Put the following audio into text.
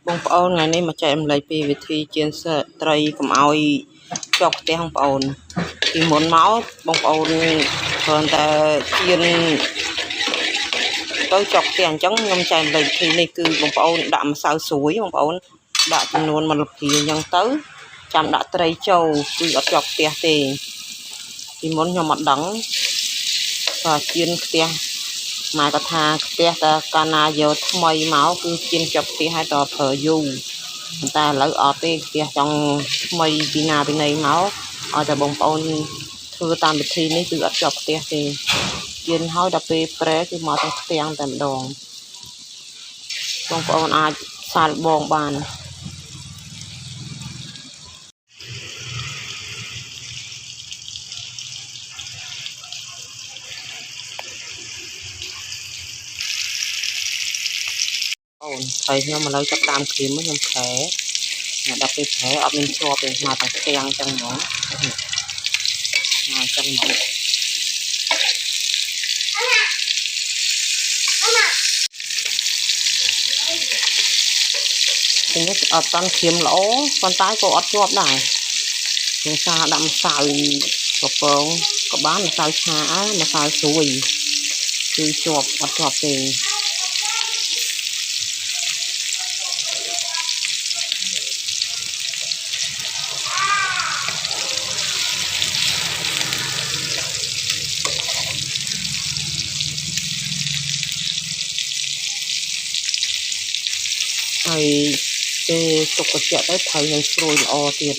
បងប្អូនថ្ងៃនេះមកចែករំលែកពីវិធីចៀនត្រីកុំឲ្យជាប់ផ្ទះបងប្អូនពីមុនមកបងប្អូនគ្រាន់តែចៀនទៅជាប់ផ្ទះអញ្ចឹងខ្ញុំចែករំលែកវិធីនេះគឺបងប្អូនដាក់ម្សៅស្រួយបងប្អូនដាក់ចំនួន1 ល្ភាអញ្ចឹងទៅចាំដាក់ត្រីចូលគឺអត់ជាប់ផ្ទះទេពីមុនខ្ញុំអត់ដឹងបាទចៀនផ្ទះម៉ែក៏ថាផ្ទះតែកាលណាយកថ្មីមកគឺជៀនជាប់ផ្ទះឲ្យតប្រើយូរតែឥឡូវអត់ទេផ្ទះចង់ថ្មីពីណាពីណីមកឲ្យតែបងប្អូនធ្វើតាមវិធីនេះគឺអត់ជាប់ផ្ទះទេជៀនឲ្យដល់ពេលប្រែគឺមកទាំងផ្ទាំងតែម្ដងបងប្អូនអាចសាកល្បងបានអូនត្រីខ្ញុំឥឡូវចាប់តាមគ្រីមខ្ញុំខែដល់ពេលប្រែអត់មានជាប់ទេមកទាំងផ្ទាំងចឹងហ្មងមកចឹងមកខ្ញុំអត់តាន់គ្រីមល្អប៉ុន្តែក៏អត់ជាប់ដែរខ្ញុំសារដាក់ម្សៅកំពងក៏បានម្សៅឆាម្សៅស្រួយគឺជាប់អត់ជាប់ទេហើយពេលទុកត្រជាក់ទៅត្រូវនឹងស្រួយល្អទៀត